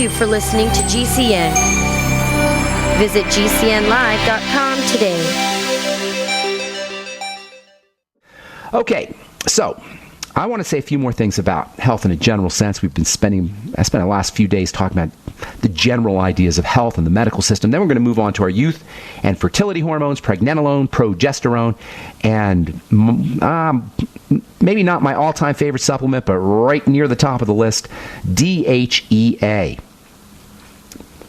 you for listening to GCN. Visit GCNlive.com today. Okay, so I want to say a few more things about health in a general sense. I spent the last few days talking about the general ideas of health and the medical system. Then we're going to move on to our youth and fertility hormones, pregnenolone, progesterone, and maybe not my all-time favorite supplement, but right near the top of the list, DHEA.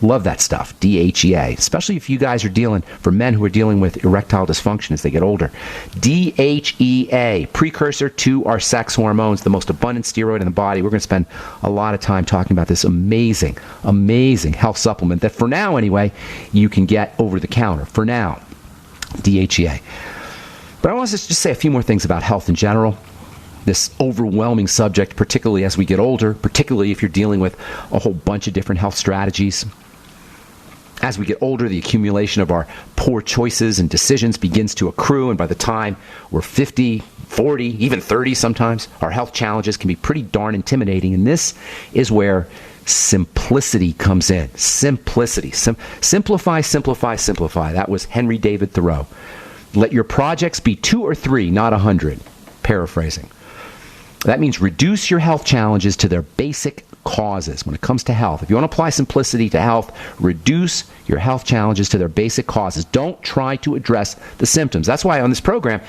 Love that stuff, DHEA, especially if you guys are for men who are dealing with erectile dysfunction as they get older. DHEA, precursor to our sex hormones, the most abundant steroid in the body. We're going to spend a lot of time talking about this amazing, amazing health supplement that for now anyway, you can get over the counter. For now, DHEA. But I want to just say a few more things about health in general. This overwhelming subject, particularly as we get older, particularly if you're dealing with a whole bunch of different health strategies. As we get older, the accumulation of our poor choices and decisions begins to accrue, and by the time we're 50, 40, even 30 sometimes, our health challenges can be pretty darn intimidating, and this is where simplicity comes in. Simplicity. Simplify, simplify, simplify. That was Henry David Thoreau. Let your projects be 2 or 3, not 100. Paraphrasing. That means reduce your health challenges to their basic causes when it comes to health. If you want to apply simplicity to health, reduce your health challenges to their basic causes. Don't try to address the symptoms. That's why on this program,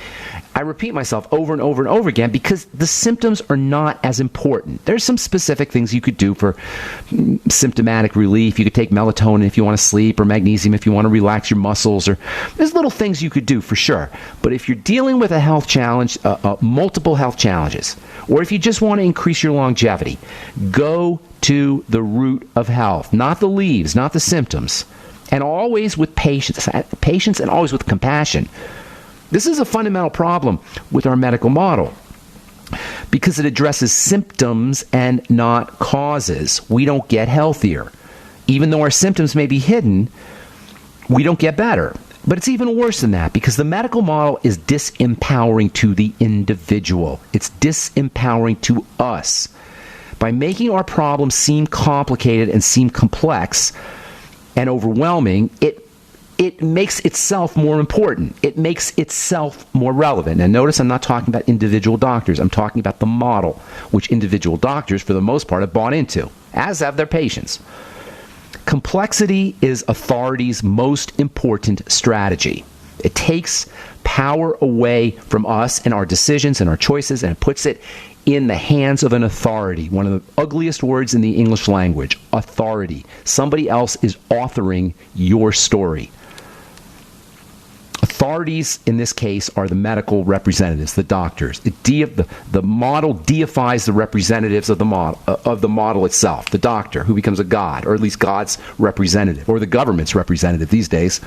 I repeat myself over and over and over again, because the symptoms are not as important. There's some specific things you could do for symptomatic relief. You could take melatonin if you want to sleep, or magnesium if you want to relax your muscles, or there's little things you could do for sure. But if you're dealing with a health challenge, multiple health challenges, or if you just want to increase your longevity, go to the root of health, not the leaves, not the symptoms, and always with patience and always with compassion. This is a fundamental problem with our medical model because it addresses symptoms and not causes. We don't get healthier. Even though our symptoms may be hidden, we don't get better. But it's even worse than that, because the medical model is disempowering to the individual. It's disempowering to us. By making our problems seem complicated and seem complex and overwhelming, it makes itself more important. It makes itself more relevant. And notice I'm not talking about individual doctors. I'm talking about the model, which individual doctors, for the most part, have bought into, as have their patients. Complexity is authority's most important strategy. It takes power away from us and our decisions and our choices, and it puts it in the hands of an authority. One of the ugliest words in the English language, authority. Somebody else is authoring your story. Authorities in this case are the medical representatives, the doctors. The model deifies the representatives of the model itself, the doctor, who becomes a god, or at least God's representative, or the government's representative these days.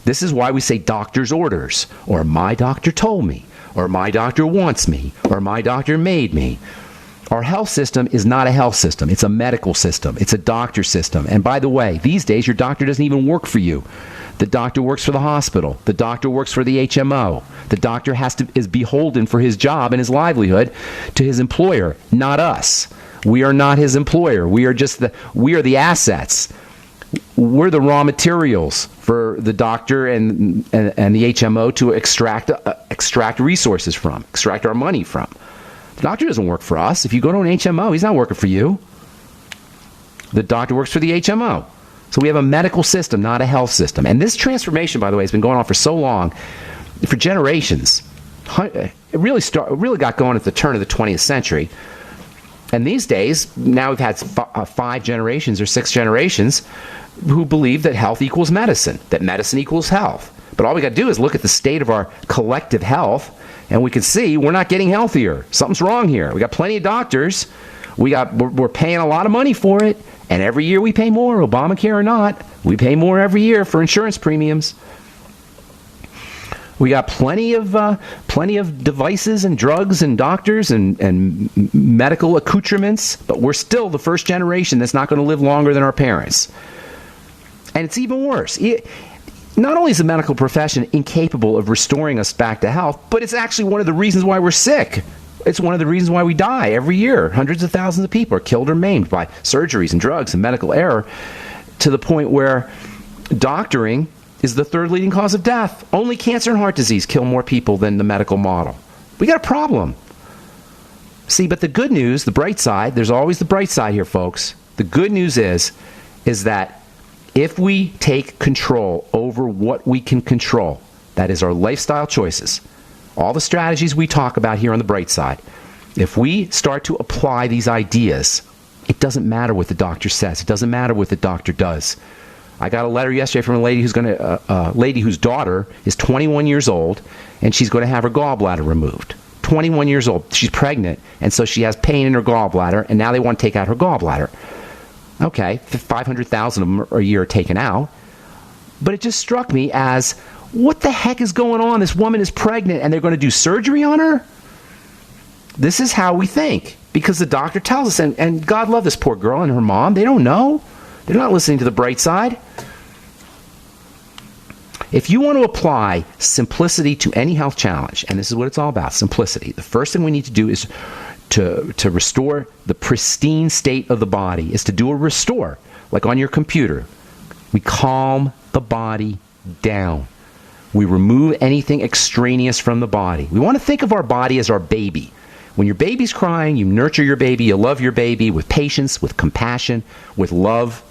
This is why we say doctor's orders, or my doctor told me, or my doctor wants me, or my doctor made me. Our health system is not a health system. It's a medical system. It's a doctor system. And by the way, these days your doctor doesn't even work for you. The doctor works for the hospital. The doctor works for the HMO. The doctor is beholden for his job and his livelihood to his employer, not us. We are not his employer. We are the assets. We're the raw materials for the doctor and the HMO to extract resources from, extract our money from. The doctor doesn't work for us. If you go to an HMO, he's not working for you. The doctor works for the HMO. So we have a medical system, not a health system. And this transformation, by the way, has been going on for so long, for generations. It really got going at the turn of the 20th century. And these days, now we've had 5 generations or 6 generations who believe that health equals medicine, that medicine equals health. But all we got to do is look at the state of our collective health, and we can see we're not getting healthier. Something's wrong here. We got plenty of doctors. We're paying a lot of money for it. And every year we pay more, Obamacare or not. We pay more every year for insurance premiums. We got plenty of devices and drugs and doctors and medical accoutrements, but we're still the first generation that's not going to live longer than our parents. And it's even worse. Not only is the medical profession incapable of restoring us back to health, but it's actually one of the reasons why we're sick. It's one of the reasons why we die every year. Hundreds of thousands of people are killed or maimed by surgeries and drugs and medical error, to the point where doctoring is the third leading cause of death. Only cancer and heart disease kill more people than the medical model. We got a problem. See, but the good news, the bright side, there's always the bright side here, folks. The good news is that if we take control over what we can control, that is our lifestyle choices, all the strategies we talk about here on the bright side, if we start to apply these ideas, it doesn't matter what the doctor says. It doesn't matter what the doctor does. I got a letter yesterday from a lady whose daughter is 21 years old, and she's going to have her gallbladder removed. 21 years old. She's pregnant, and so she has pain in her gallbladder, and now they want to take out her gallbladder. Okay, 500,000 of them a year are taken out. But it just struck me as, what the heck is going on? This woman is pregnant, and they're going to do surgery on her? This is how we think, because the doctor tells us, and God love this poor girl and her mom. They don't know. They're not listening to the bright side. If you want to apply simplicity to any health challenge, and this is what it's all about, simplicity, the first thing we need to do is to restore the pristine state of the body, is to do a restore, like on your computer. We calm the body down. We remove anything extraneous from the body. We want to think of our body as our baby. When your baby's crying, you nurture your baby, you love your baby with patience, with compassion, with love.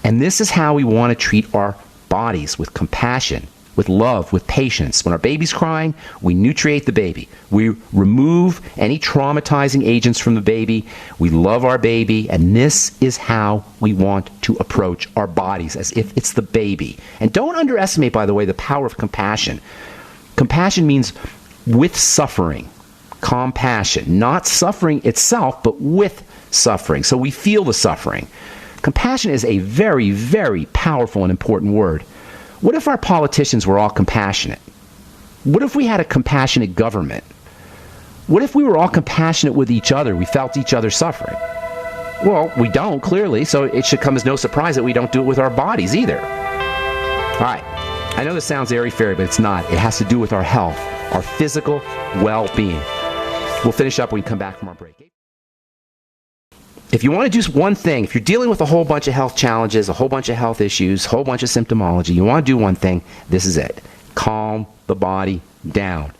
And this is how we want to treat our bodies, with compassion, with love, with patience. When our baby's crying, we nutriate the baby. We remove any traumatizing agents from the baby. We love our baby, and this is how we want to approach our bodies, as if it's the baby. And don't underestimate, by the way, the power of compassion. Compassion means with suffering. Compassion, not suffering itself, but with suffering. So we feel the suffering. Compassion is a very, very powerful and important word. What if our politicians were all compassionate? What if we had a compassionate government? What if we were all compassionate with each other? We felt each other suffering. Well, we don't, clearly, so it should come as no surprise that we don't do it with our bodies either. All right, I know this sounds airy-fairy, but it's not. It has to do with our health, our physical well-being. We'll finish up when we come back from our break. If you want to do one thing, if you're dealing with a whole bunch of health challenges, a whole bunch of health issues, a whole bunch of symptomology, you want to do one thing, this is it. Calm the body down.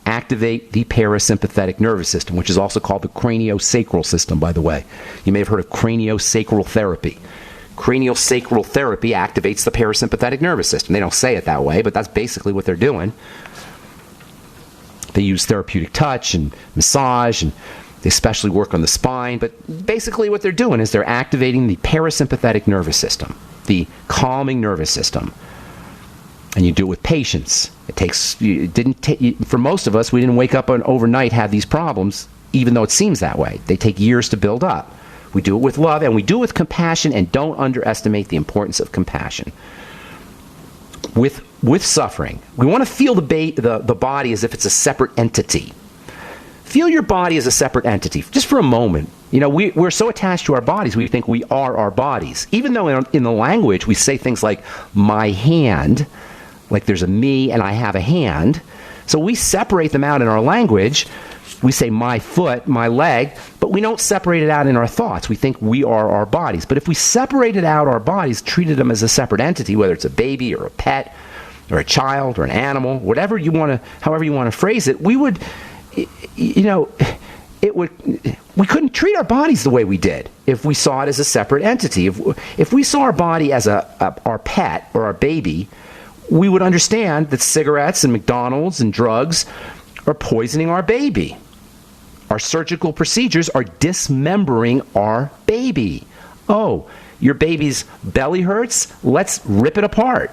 Activate the parasympathetic nervous system, which is also called the craniosacral system, by the way. You may have heard of craniosacral therapy. Craniosacral therapy activates the parasympathetic nervous system. They don't say it that way, but that's basically what they're doing. They use therapeutic touch and massage, and they especially work on the spine, but basically what they're doing is they're activating the parasympathetic nervous system, the calming nervous system. And you do it with patience. For most of us, we didn't wake up and overnight have these problems, even though it seems that way. They take years to build up. We do it with love, and we do it with compassion, and don't underestimate the importance of compassion. With suffering, we want to feel the body as if it's a separate entity. Feel your body as a separate entity, just for a moment. You know, we're so attached to our bodies, we think we are our bodies. Even though in the language we say things like, my hand, like there's a me and I have a hand. So we separate them out in our language. We say my foot, my leg, but we don't separate it out in our thoughts. We think we are our bodies. But if we separated out our bodies, treated them as a separate entity, whether it's a baby or a pet or a child or an animal, however you want to phrase it, we would... we couldn't treat our bodies the way we did if we saw it as a separate entity. If we saw our body as our pet or our baby, we would understand that cigarettes and McDonald's and drugs are poisoning our baby. Our surgical procedures are dismembering our baby. Oh, your baby's belly hurts? Let's rip it apart.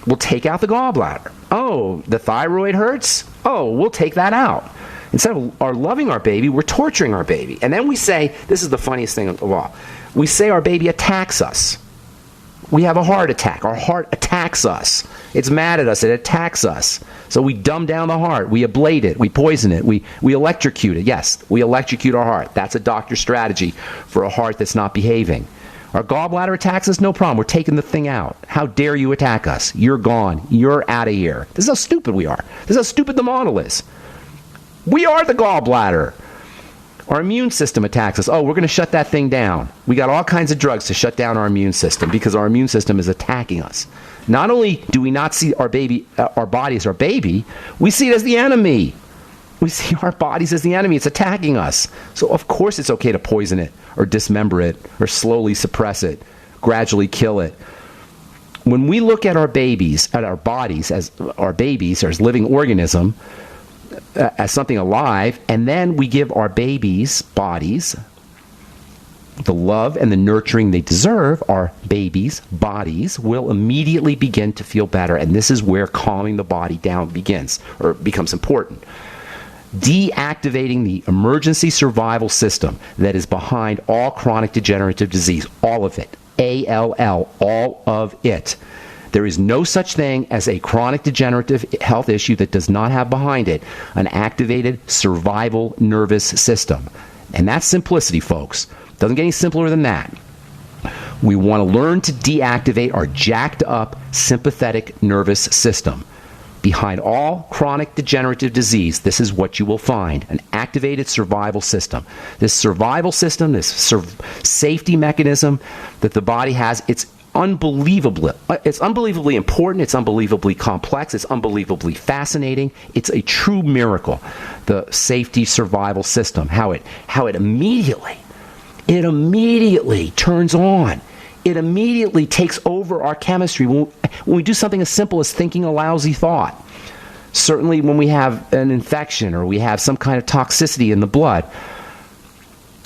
We'll take out the gallbladder. Oh, the thyroid hurts? Oh, we'll take that out. Instead of loving our baby, we're torturing our baby. And then we say, this is the funniest thing of all, we say our baby attacks us. We have a heart attack. Our heart attacks us. It's mad at us. It attacks us. So we dumb down the heart. We ablate it. We poison it. We electrocute it. Yes, we electrocute our heart. That's a doctor's strategy for a heart that's not behaving. Our gallbladder attacks us, no problem. We're taking the thing out. How dare you attack us? You're gone. You're out of here. This is how stupid we are. This is how stupid the model is. We are the gallbladder. Our immune system attacks us. Oh, we're going to shut that thing down. We got all kinds of drugs to shut down our immune system because our immune system is attacking us. Not only do we not see our body as our baby, we see it as the enemy. We see our bodies as the enemy. It's attacking us. So of course it's okay to poison it or dismember it or slowly suppress it, gradually kill it. When we look at our babies, at our bodies as our babies, as living organism, as something alive, and then we give our babies' bodies the love and the nurturing they deserve, our babies' bodies will immediately begin to feel better. And this is where calming the body down begins, or becomes important. Deactivating the emergency survival system that is behind all chronic degenerative disease, all of it, ALL, all of it. There is no such thing as a chronic degenerative health issue that does not have behind it an activated survival nervous system. And that's simplicity, folks. Doesn't get any simpler than that. We want to learn to deactivate our jacked up sympathetic nervous system. Behind all chronic degenerative disease, this is what you will find, an activated survival system. This survival system, this safety mechanism that the body has, it's unbelievably important, it's unbelievably complex, it's unbelievably fascinating. It's a true miracle, the safety survival system, how it immediately turns on. It immediately takes over our chemistry when we do something as simple as thinking a lousy thought. Certainly when we have an infection or we have some kind of toxicity in the blood,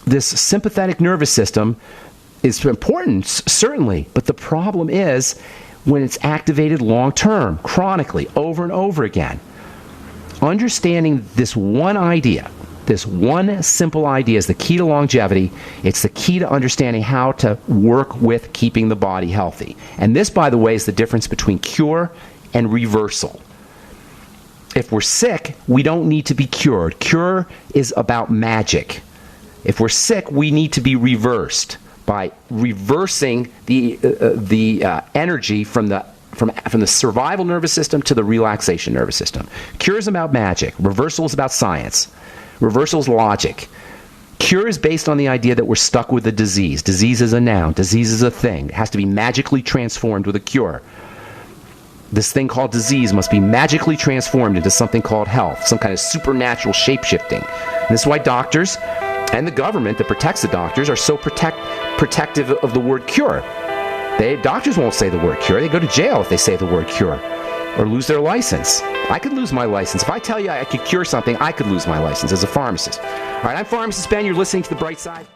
this sympathetic nervous system is important, certainly, but the problem is when it's activated long-term, chronically, over and over again. Understanding this one idea, this one simple idea is the key to longevity. It's the key to understanding how to work with keeping the body healthy. And this, by the way, is the difference between cure and reversal. If we're sick, we don't need to be cured. Cure is about magic. If we're sick, we need to be reversed by reversing the energy from the survival nervous system to the relaxation nervous system. Cure is about magic. Reversal is about science. Reversal is logic. Cure is based on the idea that we're stuck with a disease. Disease is a noun. Disease is a thing. It has to be magically transformed with a cure. This thing called disease must be magically transformed into something called health, some kind of supernatural shape-shifting. And this is why doctors and the government that protects the doctors are so protective of the word cure. Doctors won't say the word cure. They go to jail if they say the word cure or lose their license. I could lose my license. If I tell you I could cure something, I could lose my license as a pharmacist. All right, I'm Pharmacist Ben. You're listening to The Bright Side.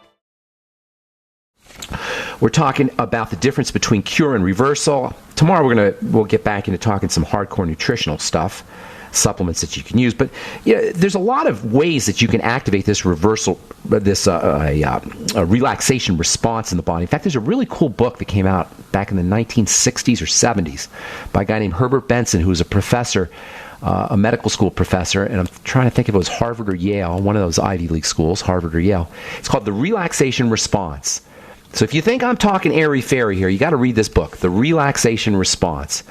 We're talking about the difference between cure and reversal. Tomorrow we'll get back into talking some hardcore nutritional stuff, supplements that you can use. But there's a lot of ways that you can activate this reversal, a relaxation response in the body. In fact, there's a really cool book that came out back in the 1960s or 70s by a guy named Herbert Benson, who was a professor, a medical school professor, and I'm trying to think if it was Harvard or Yale, one of those Ivy League schools, Harvard or Yale. It's called The Relaxation Response. So if you think I'm talking airy-fairy here, you got to read this book, The Relaxation Response.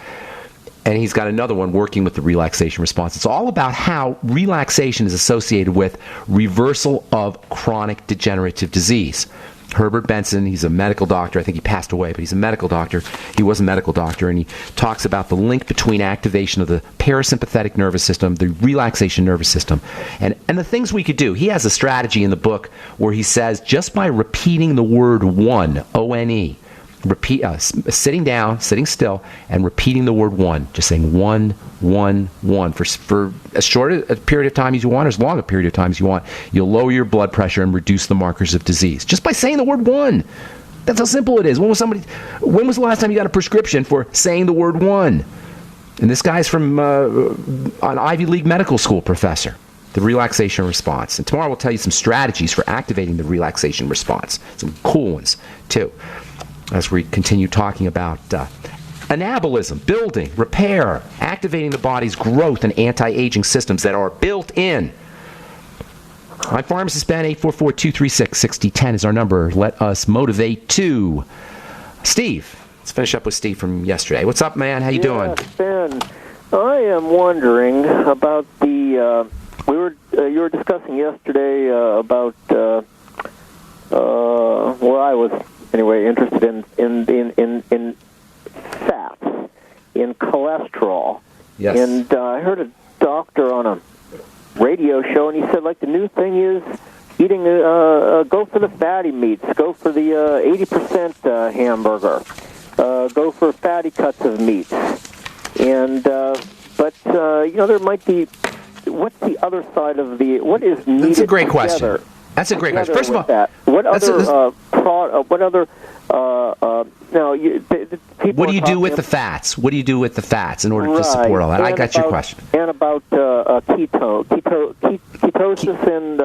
And he's got another one working with the relaxation response. It's all about how relaxation is associated with reversal of chronic degenerative disease. Herbert Benson, he's a medical doctor. I think he passed away, but he's a medical doctor. He was a medical doctor, and he talks about the link between activation of the parasympathetic nervous system, the relaxation nervous system, and the things we could do. He has a strategy in the book where he says just by repeating the word one, O-N-E, sitting down, sitting still, and repeating the word one, just saying one, for as short a period of time as you want, or as long a period of time as you want, you'll lower your blood pressure and reduce the markers of disease. Just by saying the word one. That's how simple it is. When was the last time you got a prescription for saying the word one? And this guy's from an Ivy League medical school professor. The relaxation response. And tomorrow we'll tell you some strategies for activating the relaxation response. Some cool ones, too, as we continue talking about anabolism, building, repair, activating the body's growth and anti-aging systems that are built in. I'm Pharmacist Ben. 844-236-6010 is our number. Let us motivate to. Steve. Let's finish up with Steve from yesterday. What's up, man? How you doing? Ben, I am wondering about the... we were you were discussing yesterday about where I was anyway interested in fats, in cholesterol. Yes. And I heard a doctor on a radio show, and he said, like, the new thing is eating, go for the fatty meats, go for the 80% hamburger, go for fatty cuts of meats. And, but, there might be, what's the other side of what is needed? That's a great together, question. That's a great question. First of all, that? What other, people what do you do with the fats? What do you do with the fats in order to support all that? I got your question. And about ketosis and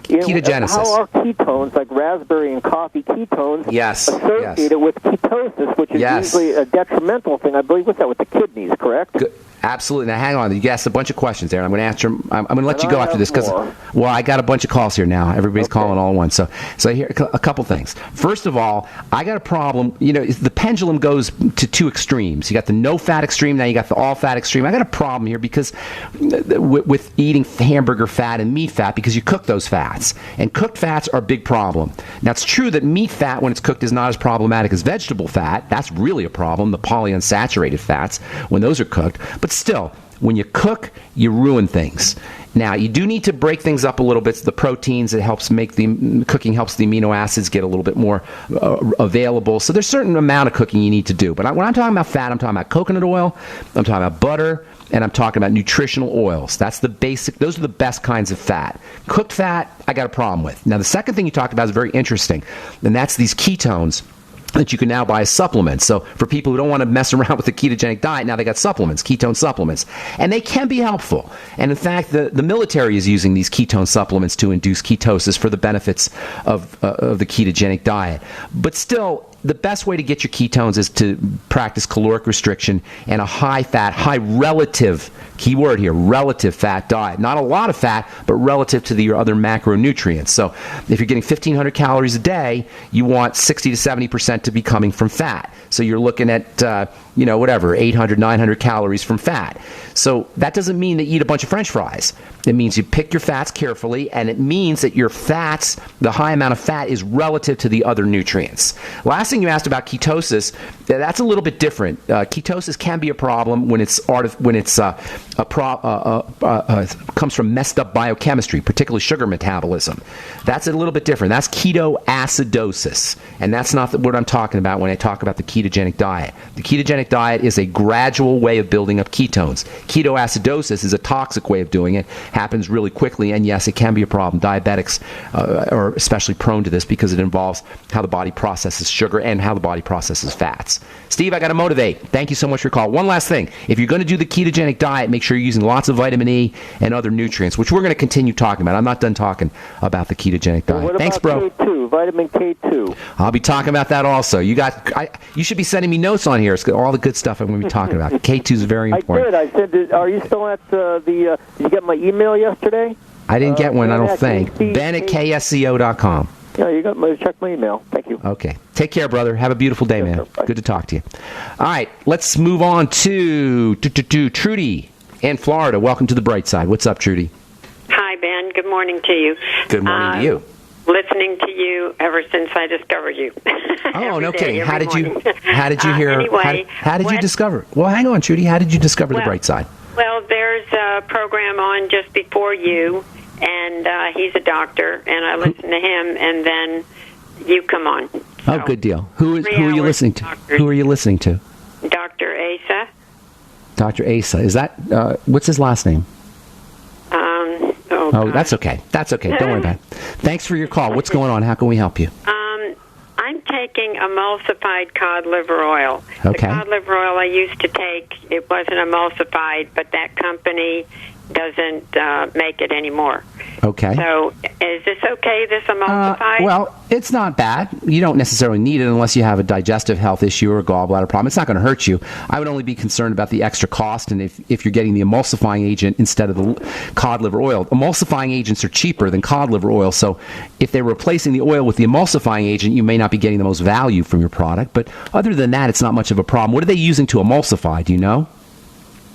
ketogenesis. How are ketones, like raspberry and coffee ketones, associated with ketosis, which is usually a detrimental thing? I believe what's that with the kidneys, correct? Good. Absolutely. Now, hang on. You asked a bunch of questions there. I'm going to answer them. I'm going to let you go after this because, I got a bunch of calls here now. Everybody's calling all at once. So here a couple things. First of all, I got a problem. The pendulum goes to two extremes. You got the no-fat extreme. Now you got the all-fat extreme. I got a problem here because with eating hamburger fat and meat fat because you cook those fats. And cooked fats are a big problem. Now, it's true that meat fat, when it's cooked, is not as problematic as vegetable fat. That's really a problem, the polyunsaturated fats, when those are cooked. But still, when you cook, you ruin things. Now, you do need to break things up a little bit. The proteins, cooking helps the amino acids get a little bit more available. So there's a certain amount of cooking you need to do. But when I'm talking about fat, I'm talking about coconut oil, I'm talking about butter, and I'm talking about nutritional oils. That's the basic. Those are the best kinds of fat. Cooked fat, I got a problem with. Now, the second thing you talked about is very interesting, and that's these ketones that you can now buy as supplements. So for people who don't want to mess around with the ketogenic diet, now they got supplements, ketone supplements. And they can be helpful. And in fact, the military is using these ketone supplements to induce ketosis for the benefits of the ketogenic diet. But still, the best way to get your ketones is to practice caloric restriction and a high-fat, high-relative, key word here, relative fat diet. Not a lot of fat, but relative to your other macronutrients. So if you're getting 1,500 calories a day, you want 60 to 70% to be coming from fat. So you're looking at, 800, 900 calories from fat. So that doesn't mean that you eat a bunch of French fries. It means you pick your fats carefully, and it means that your fats, the high amount of fat, is relative to the other nutrients. Last thing you asked about ketosis, that's a little bit different. Ketosis can be a problem when comes from messed up biochemistry, particularly sugar metabolism. That's a little bit different. That's ketoacidosis, and that's not what I'm talking about when I talk about the ketogenic diet. The ketogenic diet is a gradual way of building up ketones. Ketoacidosis is a toxic way of doing it. Happens really quickly, and yes, it can be a problem. Diabetics are especially prone to this because it involves how the body processes sugar and how the body processes fats. Steve, I got to motivate. Thank you so much for your call. One last thing. If you're going to do the ketogenic diet, make sure you're using lots of vitamin E and other nutrients, which we're going to continue talking about. I'm not done talking about the ketogenic diet. What Thanks, about bro. K2, vitamin K2? I'll be talking about that also. You should be sending me notes on here. It's all the good stuff I'm going to be talking about. K2 is very important. I said, are you still at did you get my email yesterday? I didn't get one, I don't think. Ben at ksco.com. Yeah, you got my check my email. Thank you. Okay. Take care, brother. Have a beautiful day, man. Sir. Good to talk to you. All right, let's move on to Trudy in Florida. Welcome to the bright side. What's up, Trudy? Hi, Ben. Good morning to you. Good morning to you. Listening to you ever since I discovered you. Oh, no kidding. How did you hear? Anyway, how did you discover? Well, hang on, Trudy. How did you discover the bright side? Well, there's a program on just before you, and he's a doctor, and I listen to him, and then you come on. So, good deal. Who are you listening to? Who are you listening to? Dr. Asa. Dr. Asa. Is that what's his last name? Oh, that's okay. That's okay. Don't worry about it. Thanks for your call. What's going on? How can we help you? I'm taking emulsified cod liver oil. Okay. The cod liver oil I used to take, it wasn't emulsified, but that company doesn't make it anymore. Okay. So is this okay, this emulsified? Well, it's not bad. You don't necessarily need it unless you have a digestive health issue or a gallbladder problem. It's not going to hurt you. I would only be concerned about the extra cost and if you're getting the emulsifying agent instead of the cod liver oil. Emulsifying agents are cheaper than cod liver oil, so if they're replacing the oil with the emulsifying agent, you may not be getting the most value from your product. But other than that, it's not much of a problem. What are they using to emulsify? Do you know?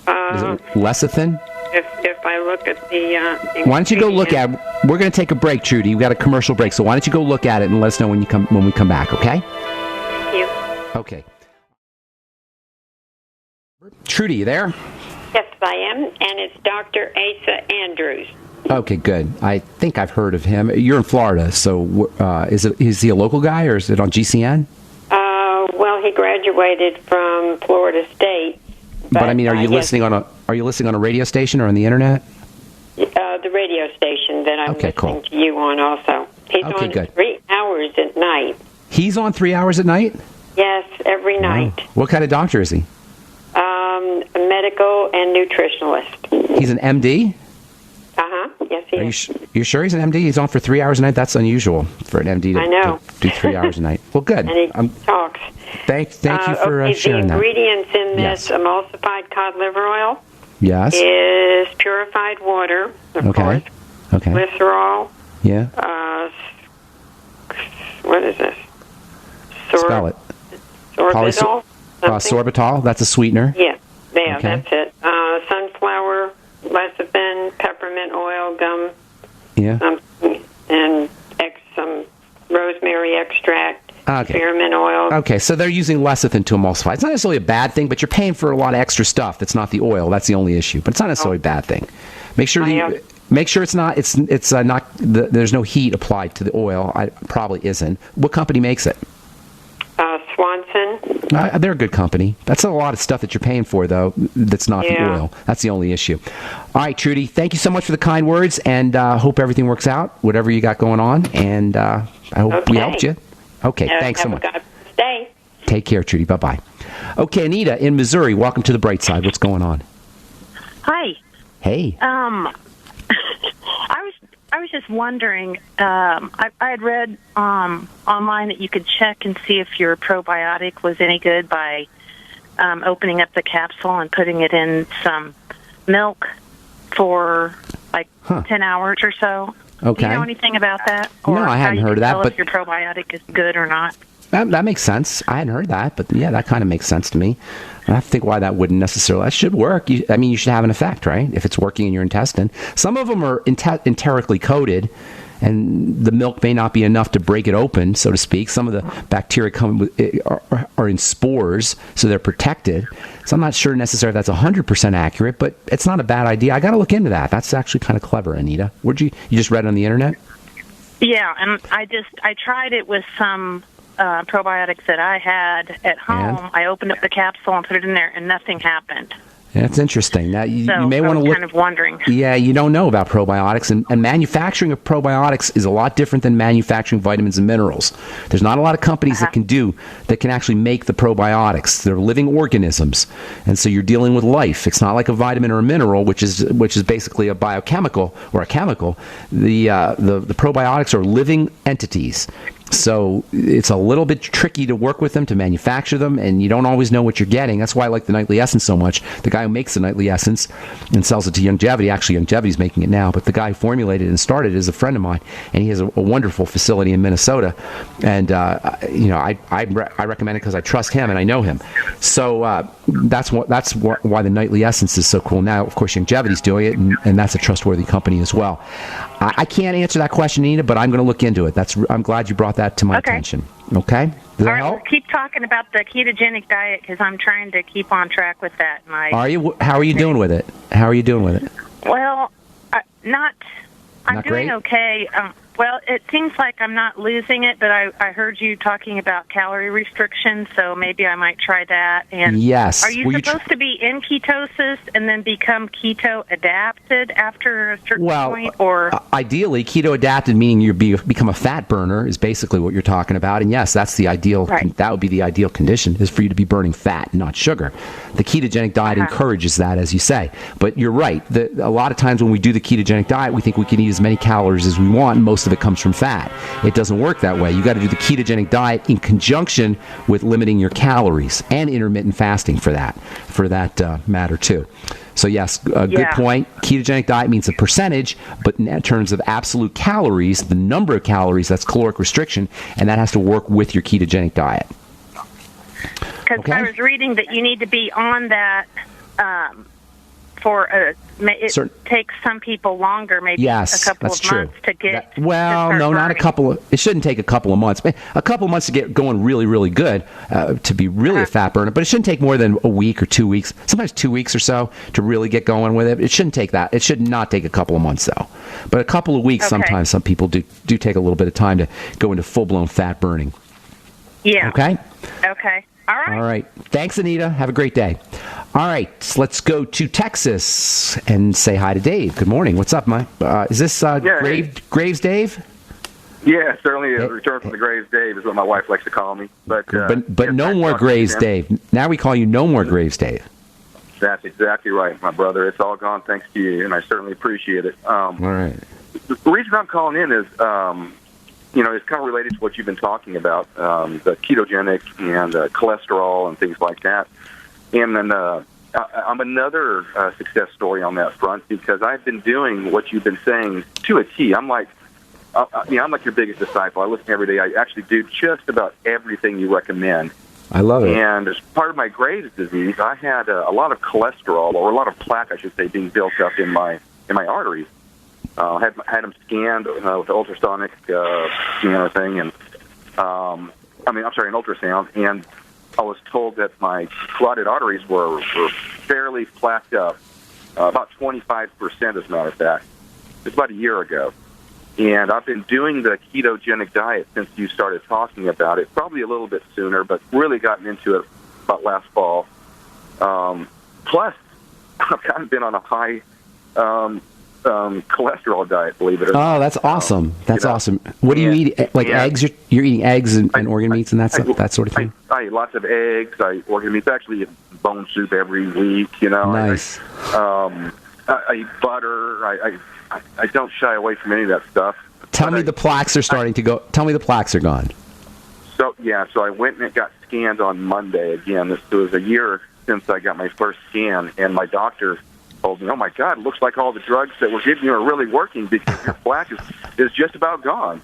Is it lecithin? If I look at the. Why don't you go look at it? We're going to take a break, Trudy. We've got a commercial break, so why don't you go look at it and let us know when we come back, okay? Thank you. Okay. Trudy, you there? Yes, I am, and it's Dr. Asa Andrews. Okay, good. I think I've heard of him. You're in Florida, so is he a local guy or is it on GCN? Well, he graduated from Florida State. But I mean, are you listening on a radio station or on the internet? The radio station that I'm listening to you on also. He's on good. 3 hours at night. He's on 3 hours at night? Yes, every night. What kind of doctor is he? A medical and nutritionalist. He's an MD? Yes, he is. You sure he's an MD? He's on for 3 hours a night? That's unusual for an MD to do 3 hours a night. Well, good. And he talks. Thank you for sharing that. The ingredients in this emulsified cod liver oil is purified water, of course. Okay. Glycerol. Yeah. What is this? Spell it. Sorbitol. Sorbitol. That's a sweetener. Yeah. That's it. Sunflower, lecithin, peppermint oil, gum. Yeah. And some rosemary extract. Spearmint oil. Okay, so they're using lecithin to emulsify. It's not necessarily a bad thing, but you're paying for a lot of extra stuff. That's not the oil. That's the only issue. But it's not necessarily a bad thing. Make sure it's not. It's not. There's no heat applied to the oil. Probably isn't. What company makes it? Swanson. They're a good company. That's a lot of stuff that you're paying for, though. That's not the oil. That's the only issue. All right, Trudy. Thank you so much for the kind words, and hope everything works out. Whatever you got going on, and I hope we helped you. Okay, thanks so much. Stay. Take care, Trudy. Bye-bye. Okay, Anita in Missouri, welcome to the bright side. What's going on? Hi. Hey. I was just wondering, I had read online that you could check and see if your probiotic was any good by opening up the capsule and putting it in some milk for 10 hours or so. Okay. Do you know anything about that? No, I hadn't heard of that. But if your probiotic is good or not. That makes sense. I hadn't heard that, but yeah, that kind of makes sense to me. I have to think why that wouldn't necessarily. That should work. You should have an effect, right? If it's working in your intestine. Some of them are enterically coated, and the milk may not be enough to break it open, so to speak. Some of the bacteria are in spores, so they're protected. So I'm not sure necessarily that's 100% accurate, but it's not a bad idea. I got to look into that. That's actually kind of clever, Anita. You just read it on the internet? Yeah, and I tried it with some probiotics that I had at home. And I opened up the capsule and put it in there, and nothing happened. That's interesting. Now, you may want to look. Kind of wondering. Yeah, you don't know about probiotics, and manufacturing of probiotics is a lot different than manufacturing vitamins and minerals. There's not a lot of companies that can actually make the probiotics. They're living organisms, and so you're dealing with life. It's not like a vitamin or a mineral, which is basically a biochemical or a chemical. The probiotics are living entities. So it's a little bit tricky to work with them, to manufacture them, and you don't always know what you're getting. That's why I like the Nightly Essence so much. The guy who makes the Nightly Essence and sells it to Longevity, actually Longevity's making it now, but the guy who formulated and started it is a friend of mine, and he has a wonderful facility in Minnesota. And I recommend it because I trust him and I know him. So that's why the Nightly Essence is so cool. Now, of course, Longevity's doing it, and that's a trustworthy company as well. I can't answer that question, Anita, but I'm going to look into it. I'm glad you brought that to my attention. Okay? Does that All right, help? well, keep talking about the ketogenic diet because I'm trying to keep on track with that. Are you? How are you doing with it? Well, I'm doing great? okay. Well, it seems like I'm not losing it, but I heard you talking about calorie restriction, so maybe I might try that. And yes. Are you supposed to be in ketosis and then become keto adapted after a certain point? Or ideally, keto adapted, meaning you become a fat burner, is basically what you're talking about. And yes, that's the ideal. Right. That would be the ideal condition, is for you to be burning fat, not sugar. The ketogenic diet encourages that, as you say. But you're right. A lot of times when we do the ketogenic diet, we think we can eat as many calories as we want, and most of it comes from fat. It doesn't work that way. You got to do the ketogenic diet in conjunction with limiting your calories and intermittent fasting for that matter too. So yes, good point. Ketogenic diet means a percentage, but in terms of absolute calories, the number of calories, that's caloric restriction, and that has to work with your ketogenic diet. Because I was reading that you need to be on that it takes some people longer, maybe a couple of months to get. Not a couple. It shouldn't take a couple of months. A couple of months to get going really, really good, to be really a fat burner. But it shouldn't take more than a week or 2 weeks. Sometimes 2 weeks or so to really get going with it. It shouldn't take that. It should not take a couple of months though. But a couple of weeks. Sometimes some people do take a little bit of time to go into full blown fat burning. Yeah. Okay. Okay. All right. Thanks, Anita. Have a great day. All right. So let's go to Texas and say hi to Dave. Good morning. What's up, Mike? Is this Graves Dave? Yeah, certainly a return from the Graves Dave is what my wife likes to call me. But no more Graves Dave. Now we call you no more Graves Dave. That's exactly right, my brother. It's all gone thanks to you, and I certainly appreciate it. All right. The reason I'm calling in is, it's kind of related to what you've been talking about, the ketogenic and cholesterol and things like that. And then I'm another success story on that front because I've been doing what you've been saying to a T. I'm like your biggest disciple. I listen every day. I actually do just about everything you recommend. I love it. And as part of my Graves' disease, I had a lot of cholesterol, or a lot of plaque, I should say, being built up in my arteries. Had them scanned with ultrasonic scanner thing, and an ultrasound, and I was told that my carotid arteries were fairly plaqued up, about 25%, as a matter of fact. It's about a year ago. And I've been doing the ketogenic diet since you started talking about it, probably a little bit sooner, but really gotten into it about last fall. Plus, I've kind of been on a high cholesterol diet, believe it or not. Oh, that's awesome. That's awesome. What do you eat? Like eggs? You're eating eggs and organ meats and that sort of thing? I eat lots of eggs. I eat organ meats. I actually eat bone soup every week, Nice. I eat butter. I don't shy away from any of that stuff. Tell me the plaques are starting to go. Tell me the plaques are gone. So I went and got scanned on Monday again. This was a year since I got my first scan, and my doctor told me, "Oh my God, it looks like all the drugs that we're giving you are really working because your plaque is just about gone."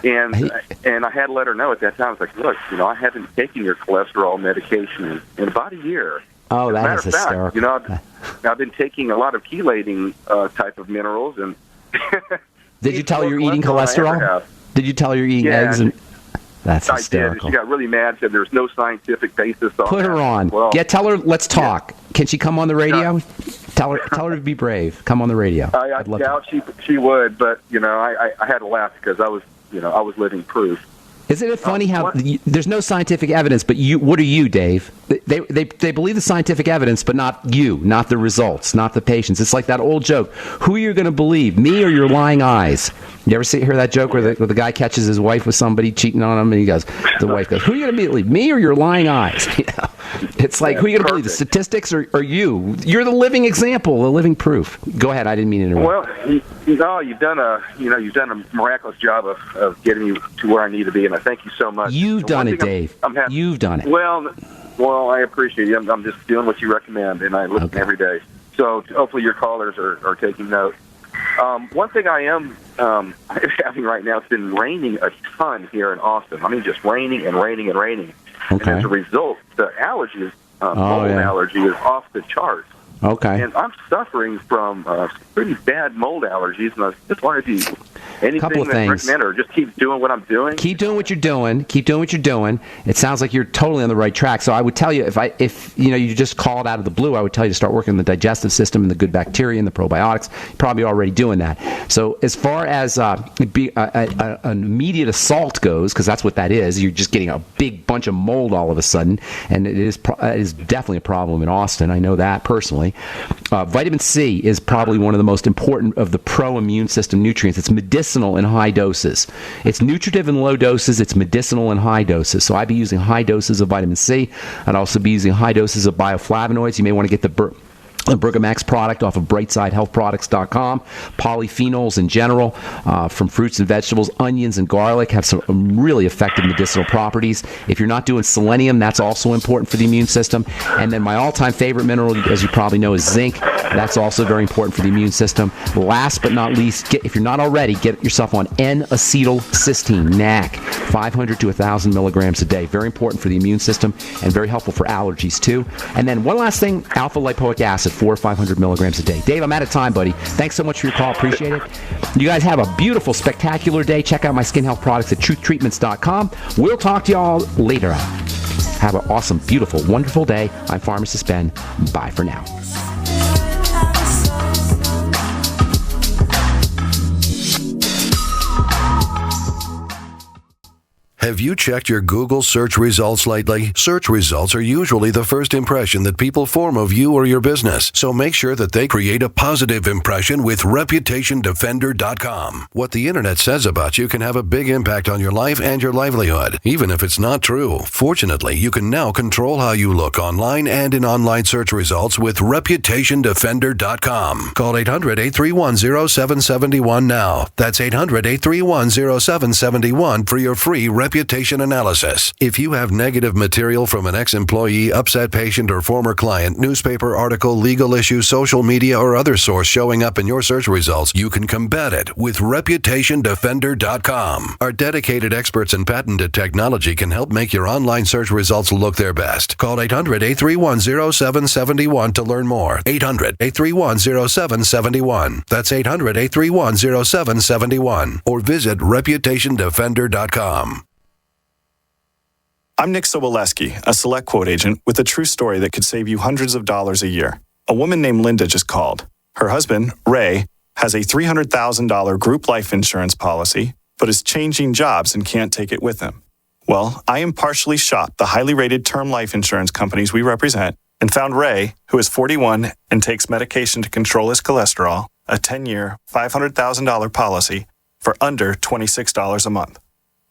And I had to let her know at that time. I was like, "Look, I haven't taken your cholesterol medication in about a year." Oh, that is hysterical. I've been taking a lot of chelating type of minerals, and did you tell her you're eating cholesterol? Did you tell her you're eating eggs? That's hysterical. I did. She got really mad. Said there's no scientific basis on. Put her on. Well, tell her. Let's talk. Yeah. Can she come on the radio? Tell her to be brave. Come on the radio. I doubt she would, but I had to laugh because I was living proof. Isn't it funny how there's no scientific evidence, but what are you, Dave? They believe the scientific evidence, but not you, not the results, not the patients. It's like that old joke. Who are you going to believe, me or your lying eyes? You ever hear that joke where the guy catches his wife with somebody cheating on him, and the wife goes, who are you going to believe, me or your lying eyes? It's like, who are you going to believe, the statistics or you? You're the living example, the living proof. Go ahead, I didn't mean to interrupt. Well, you've done a miraculous job of getting me to where I need to be, and I thank you so much. You've done it, Dave. You've done it. Well, I appreciate you. I'm just doing what you recommend, and I listen every day. So hopefully your callers are taking note. One thing I am having right now, it's been raining a ton here in Austin. I mean, just raining and raining and raining. Okay. And as a result, the allergies, mold allergy is off the charts. Okay. And I'm suffering from pretty bad mold allergies, and I just wanted to anything that recommend, or just keep doing what I'm doing. Keep doing what you're doing. Keep doing what you're doing. It sounds like you're totally on the right track. So I would tell you, if you just called out of the blue, I would tell you to start working on the digestive system and the good bacteria and the probiotics. You're probably already doing that. So as far as an immediate assault goes, because that's what that is, you're just getting a big bunch of mold all of a sudden, and it is definitely a problem in Austin. I know that personally. Vitamin C is probably one of the most important of the pro-immune system nutrients. It's medicinal in high doses. It's nutritive in low doses. It's medicinal in high doses. So I'd be using high doses of vitamin C. I'd also be using high doses of bioflavonoids. You may want to get the Bergamax product off of brightsidehealthproducts.com. Polyphenols in general from fruits and vegetables. Onions and garlic have some really effective medicinal properties. If you're not doing selenium, that's also important for the immune system. And then my all-time favorite mineral, as you probably know, is zinc. That's also very important for the immune system. Last but not least, if you're not already, get yourself on N-acetylcysteine, NAC, 500 to 1,000 milligrams a day. Very important for the immune system and very helpful for allergies too. And then one last thing, alpha-lipoic acid, 400 or 500 milligrams a day. Dave, I'm out of time, buddy. Thanks so much for your call. Appreciate it. You guys have a beautiful, spectacular day. Check out my skin health products at truthtreatments.com. We'll talk to y'all later on. Have an awesome, beautiful, wonderful day. I'm Pharmacist Ben. Bye for now. Have you checked your Google search results lately? Search results are usually the first impression that people form of you or your business, so make sure that they create a positive impression with ReputationDefender.com. What the internet says about you can have a big impact on your life and your livelihood, even if it's not true. Fortunately, you can now control how you look online and in online search results with ReputationDefender.com. Call 800-831-0771 now. That's 800-831-0771 for your free reputation analysis. If you have negative material from an ex-employee, upset patient, or former client, newspaper article, legal issue, social media, or other source showing up in your search results, you can combat it with ReputationDefender.com. Our dedicated experts in patented technology can help make your online search results look their best. Call 800-831-0771 to learn more. 800-831-0771. That's 800-831-0771. Or visit ReputationDefender.com. I'm Nick Soboleski, a Select Quote agent with a true story that could save you hundreds of dollars a year. A woman named Linda just called. Her husband, Ray, has a $300,000 group life insurance policy, but is changing jobs and can't take it with him. Well, I impartially shopped the highly rated term life insurance companies we represent and found Ray, who is 41 and takes medication to control his cholesterol, a 10-year, $500,000 policy for under $26 a month.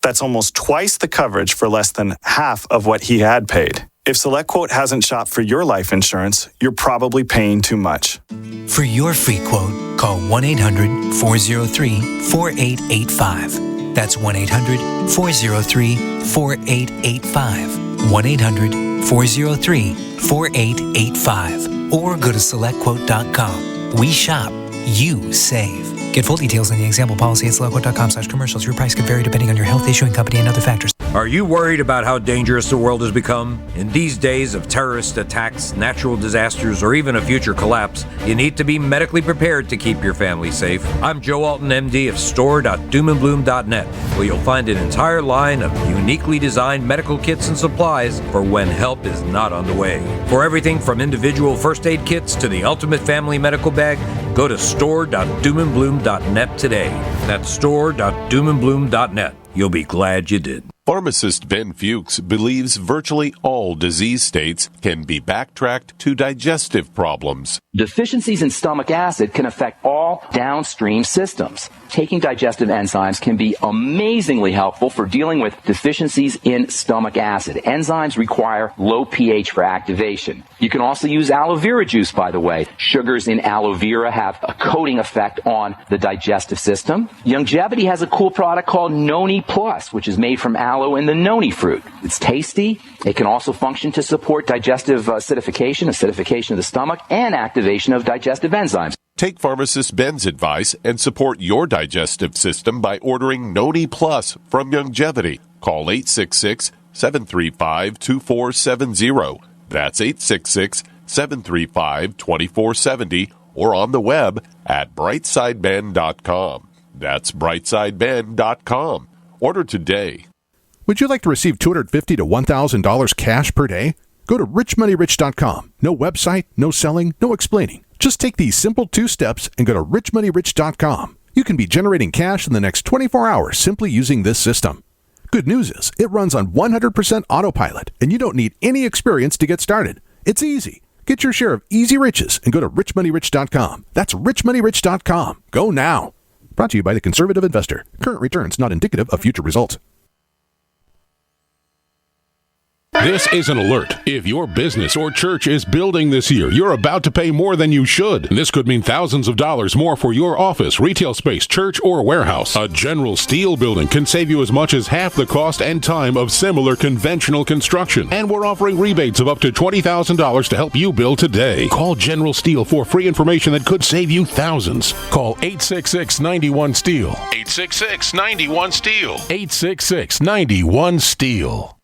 That's almost twice the coverage for less than half of what he had paid. If SelectQuote hasn't shopped for your life insurance, you're probably paying too much. For your free quote, call 1-800-403-4885. That's 1-800-403-4885. 1-800-403-4885. Or go to SelectQuote.com. We shop, you save. Get full details on the example policy at SelectQuote.com/commercials. Your price could vary depending on your health, issuing company, and other factors. Are you worried about how dangerous the world has become? In these days of terrorist attacks, natural disasters, or even a future collapse, you need to be medically prepared to keep your family safe. I'm Joe Alton, MD of store.doomandbloom.net, where you'll find an entire line of uniquely designed medical kits and supplies for when help is not on the way. For everything from individual first aid kits to the ultimate family medical bag, go to store.doomandbloom.net today. That's store.doomandbloom.net. You'll be glad you did. Pharmacist Ben Fuchs believes virtually all disease states can be backtracked to digestive problems. Deficiencies in stomach acid can affect all downstream systems. Taking digestive enzymes can be amazingly helpful for dealing with deficiencies in stomach acid. Enzymes require low pH for activation. You can also use aloe vera juice, by the way. Sugars in aloe vera have a coating effect on the digestive system. Longevity has a cool product called Noni Plus, which is made from aloe and the noni fruit. It's tasty. It can also function to support digestive acidification of the stomach, and activation of digestive enzymes. Take Pharmacist Ben's advice and support your digestive system by ordering Noni Plus from Longevity. Call 866-735-2470. That's 866-735-2470, or on the web at brightsideben.com. That's brightsideben.com. Order today. Would you like to receive $250 to $1,000 cash per day? Go to richmoneyrich.com. No website, no selling, no explaining. Just take these simple 2 steps and go to richmoneyrich.com. You can be generating cash in the next 24 hours simply using this system. Good news is, it runs on 100% autopilot, and you don't need any experience to get started. It's easy. Get your share of easy riches and go to richmoneyrich.com. That's richmoneyrich.com. Go now. Brought to you by the Conservative Investor. Current returns not indicative of future results. This is an alert. If your business or church is building this year, you're about to pay more than you should. This could mean thousands of dollars more for your office, retail space, church, or warehouse. A General Steel building can save you as much as half the cost and time of similar conventional construction. And we're offering rebates of up to $20,000 to help you build today. Call General Steel for free information that could save you thousands. Call 866-91-STEEL. 866-91-STEEL. 866-91-STEEL.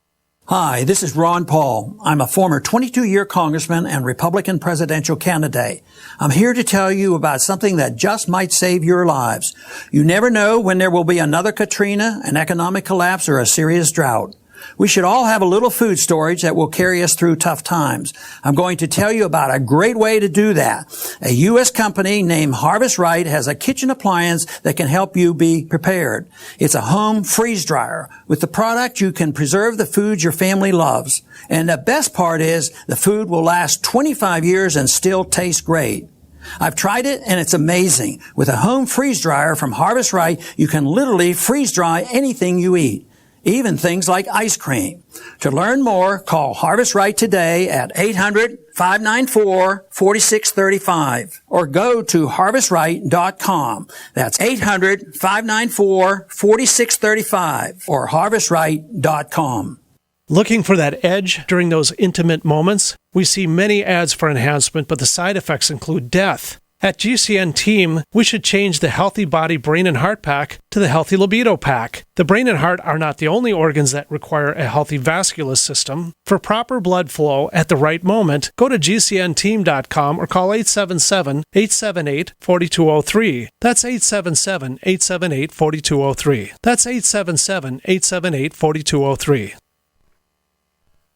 Hi, this is Ron Paul. I'm a former 22-year congressman and Republican presidential candidate. I'm here to tell you about something that just might save your lives. You never know when there will be another Katrina, an economic collapse, or a serious drought. We should all have a little food storage that will carry us through tough times. I'm going to tell you about a great way to do that. A U.S. company named Harvest Right has a kitchen appliance that can help you be prepared. It's a home freeze dryer. With the product, you can preserve the foods your family loves. And the best part is the food will last 25 years and still taste great. I've tried it and it's amazing. With a home freeze dryer from Harvest Right, you can literally freeze dry anything you eat. Even things like ice cream. To learn more, call Harvest Right today at 800-594-4635 or go to harvestright.com. That's 800-594-4635 or harvestright.com. Looking for that edge during those intimate moments? We see many ads for enhancement, but the side effects include death. At GCN Team, we should change the Healthy Body, Brain, and Heart Pack to the Healthy Libido Pack. The brain and heart are not the only organs that require a healthy vascular system. For proper blood flow at the right moment, go to GCNteam.com or call 877-878-4203. That's 877-878-4203. That's 877-878-4203.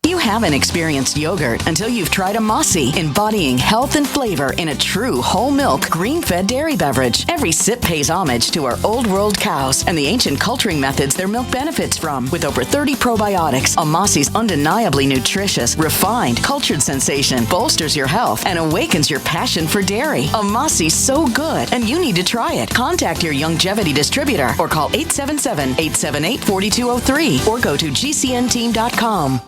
You haven't experienced yogurt until you've tried a Mossy, embodying health and flavor in a true whole milk, green-fed dairy beverage. Every sip pays homage to our old world cows and the ancient culturing methods their milk benefits from. With over 30 probiotics, a Mossy's undeniably nutritious, refined, cultured sensation bolsters your health and awakens your passion for dairy. A Mossy's so good, and you need to try it. Contact your Longevity distributor or call 877-878-4203 or go to GCNteam.com.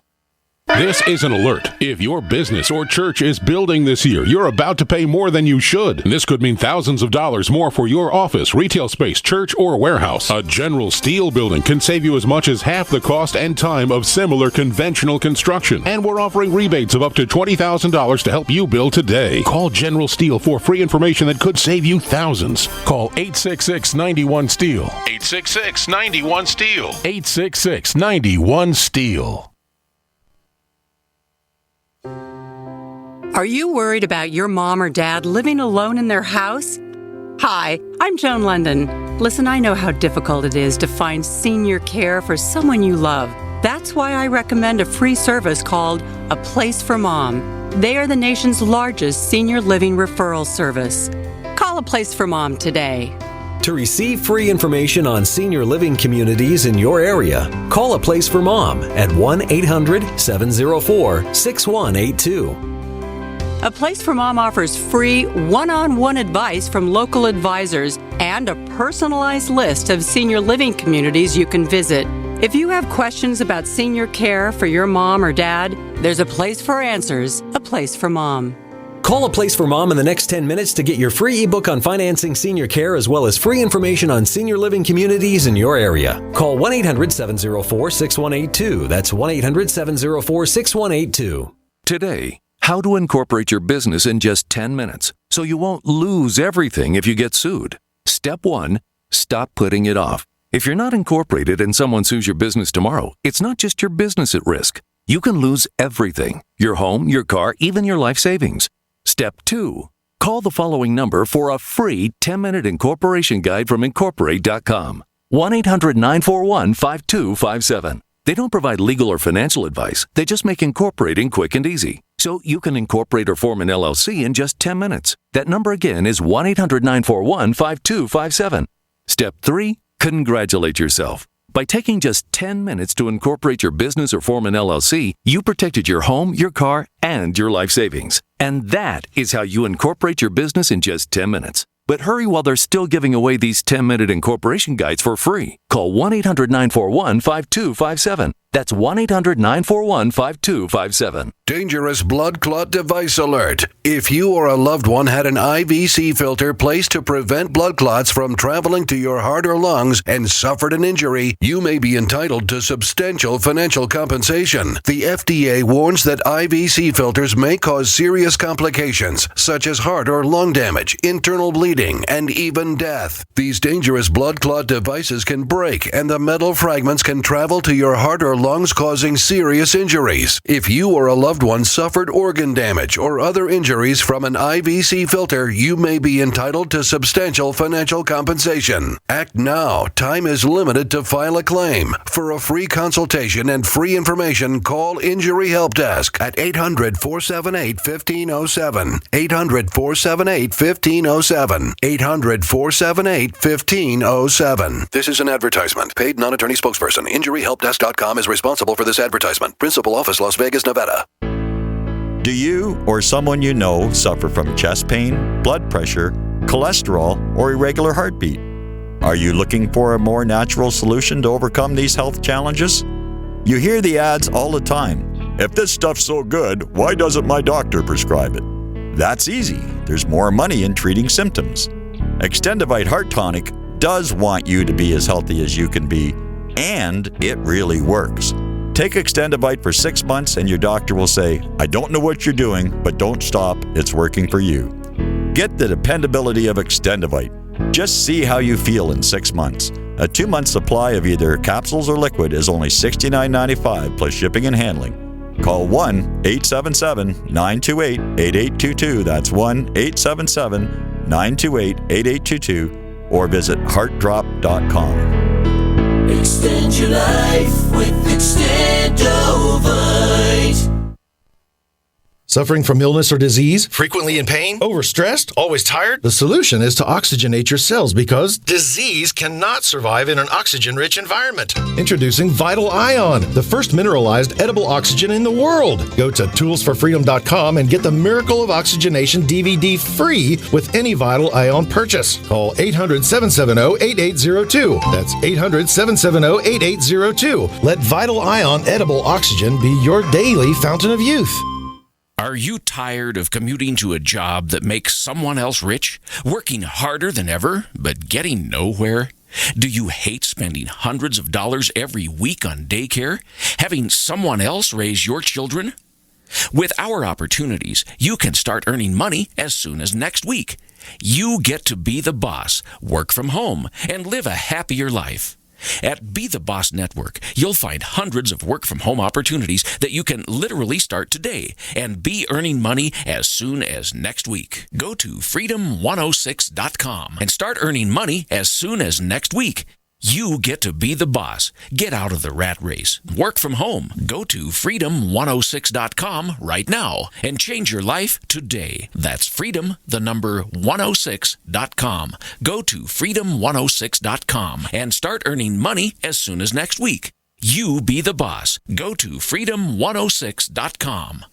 This is an alert. If your business or church is building this year, you're about to pay more than you should. This could mean thousands of dollars more for your office, retail space, church, or warehouse. A General Steel building can save you as much as half the cost and time of similar conventional construction. And we're offering rebates of up to $20,000 to help you build today. Call General Steel for free information that could save you thousands. Call 866-91-STEEL. 866-91-STEEL. 866-91-STEEL. Are you worried about your mom or dad living alone in their house? Hi, I'm Joan London. Listen, I know how difficult it is to find senior care for someone you love. That's why I recommend a free service called A Place for Mom. They are the nation's largest senior living referral service. Call A Place for Mom today. To receive free information on senior living communities in your area, call A Place for Mom at 1-800-704-6182. A Place for Mom offers free one-on-one advice from local advisors and a personalized list of senior living communities you can visit. If you have questions about senior care for your mom or dad, there's a place for answers, A Place for Mom. Call A Place for Mom in the next 10 minutes to get your free ebook on financing senior care as well as free information on senior living communities in your area. Call 1-800-704-6182. That's 1-800-704-6182. Today, how to incorporate your business in just 10 minutes so you won't lose everything if you get sued. Step 1, stop putting it off. If you're not incorporated and someone sues your business tomorrow, it's not just your business at risk. You can lose everything: your home, your car, even your life savings. Step 2, call the following number for a free 10-minute incorporation guide from Incorporate.com. 1-800-941-5257. They don't provide legal or financial advice. They just make incorporating quick and easy. So you can incorporate or form an LLC in just 10 minutes. That number again is 1-800-941-5257. Step 3, congratulate yourself. By taking just 10 minutes to incorporate your business or form an LLC, you protected your home, your car, and your life savings. And that is how you incorporate your business in just 10 minutes. But hurry while they're still giving away these 10-minute incorporation guides for free. Call 1-800-941-5257. That's 1-800-941-5257. Dangerous blood clot device alert. If you or a loved one had an IVC filter placed to prevent blood clots from traveling to your heart or lungs and suffered an injury, you may be entitled to substantial financial compensation. The FDA warns that IVC filters may cause serious complications, such as heart or lung damage, internal bleeding, and even death. These dangerous blood clot devices can break, and the metal fragments can travel to your heart or lungs, causing serious injuries. If you or a loved one suffered organ damage or other injuries from an IVC filter, you may be entitled to substantial financial compensation. Act now. Time is limited to file a claim. For a free consultation and free information, call Injury Help Desk at 800-478-1507. 800-478-1507. 800-478-1507. This is an advertisement. Paid non-attorney spokesperson. InjuryHelpDesk.com is responsible for this advertisement. Principal office, Las Vegas, Nevada. Do you or someone you know suffer from chest pain, blood pressure, cholesterol, or irregular heartbeat? Are you looking for a more natural solution to overcome these health challenges? You hear the ads all the time. If this stuff's so good, why doesn't my doctor prescribe it? That's easy. There's more money in treating symptoms. Extendivite Heart Tonic does want you to be as healthy as you can be, and it really works. Take Extendivite for 6 months and your doctor will say, I don't know what you're doing, but don't stop. It's working for you. Get the dependability of Extendivite. Just see how you feel in 6 months. A 2-month supply of either capsules or liquid is only $69.95 plus shipping and handling. Call 1-877-928-8822. That's 1-877-928-8822 or visit heartdrop.com. Extend your life with Extendovite. Suffering from illness or disease? Frequently in pain? Overstressed? Always tired? The solution is to oxygenate your cells because disease cannot survive in an oxygen-rich environment. Introducing Vital Ion, the first mineralized edible oxygen in the world. Go to toolsforfreedom.com and get the Miracle of Oxygenation DVD free with any Vital Ion purchase. Call 800-770-8802. That's 800-770-8802. Let Vital Ion edible oxygen be your daily fountain of youth. Are you tired of commuting to a job that makes someone else rich, working harder than ever, but getting nowhere? Do you hate spending hundreds of dollars every week on daycare, having someone else raise your children? With our opportunities, you can start earning money as soon as next week. You get to be the boss, work from home, and live a happier life. At Be the Boss Network, you'll find hundreds of work-from-home opportunities that you can literally start today and be earning money as soon as next week. Go to freedom106.com and start earning money as soon as next week. You get to be the boss. Get out of the rat race. Work from home. Go to freedom106.com right now and change your life today. That's freedom106.com. Go to freedom106.com and start earning money as soon as next week. You be the boss. Go to freedom106.com.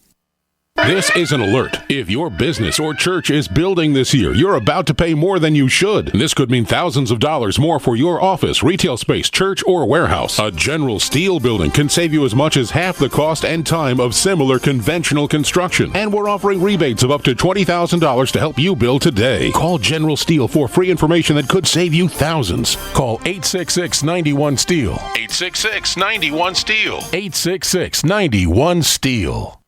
This is an alert. If your business or church is building this year, you're about to pay more than you should. This could mean thousands of dollars more for your office, retail space, church, or warehouse. A General Steel building can save you as much as half the cost and time of similar conventional construction. And we're offering rebates of up to $20,000 to help you build today. Call General Steel for free information that could save you thousands. Call 866-91-STEEL. 866-91-STEEL. 866-91-STEEL.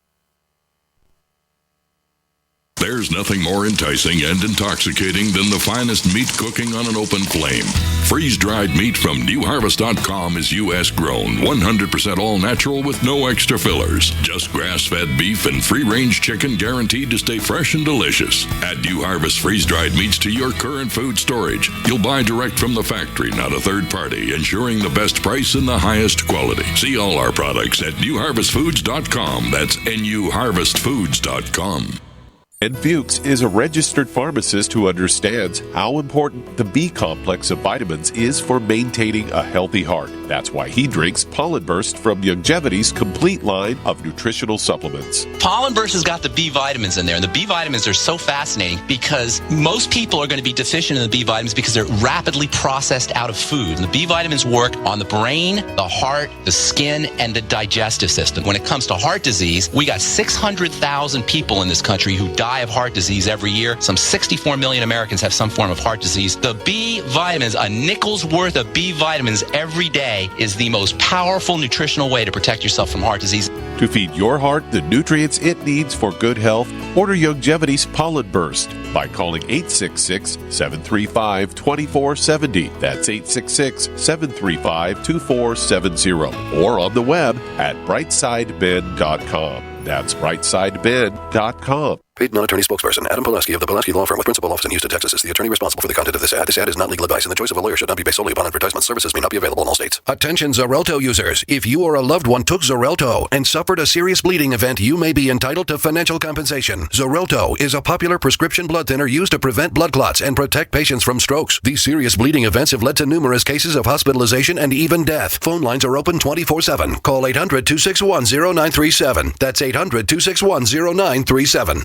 There's nothing more enticing and intoxicating than the finest meat cooking on an open flame. Freeze-dried meat from newharvest.com is U.S. grown, 100% all natural with no extra fillers. Just grass-fed beef and free-range chicken guaranteed to stay fresh and delicious. Add New Harvest freeze-dried meats to your current food storage. You'll buy direct from the factory, not a third party, ensuring the best price and the highest quality. See all our products at newharvestfoods.com. That's newharvestfoods.com. Ed Fuchs is a registered pharmacist who understands how important the B complex of vitamins is for maintaining a healthy heart. That's why he drinks Pollen Burst from Longevity's complete line of nutritional supplements. Pollen Burst has got the B vitamins in there, and the B vitamins are so fascinating because most people are going to be deficient in the B vitamins because they're rapidly processed out of food. And the B vitamins work on the brain, the heart, the skin, and the digestive system. When it comes to heart disease, we got 600,000 people in this country who die of heart disease every year. Some 64 million Americans have some form of heart disease. The B vitamins, a nickel's worth of B vitamins every day, is the most powerful nutritional way to protect yourself from heart disease. To feed your heart the nutrients it needs for good health, order Longevity's Pollen Burst by calling 866-735-2470. That's 866-735-2470. Or on the web at brightsideben.com. That's brightsideben.com. Paid non-attorney spokesperson Adam Pulaski of the Pulaski Law Firm with principal office in Houston, Texas is the attorney responsible for the content of this ad. This ad is not legal advice, and the choice of a lawyer should not be based solely upon advertisement. Services may not be available in all states. Attention Xarelto users. If you or a loved one took Xarelto and suffered a serious bleeding event, you may be entitled to financial compensation. Xarelto is a popular prescription blood thinner used to prevent blood clots and protect patients from strokes. These serious bleeding events have led to numerous cases of hospitalization and even death. Phone lines are open 24/7. Call 800-261-0937. That's 800-261-0937.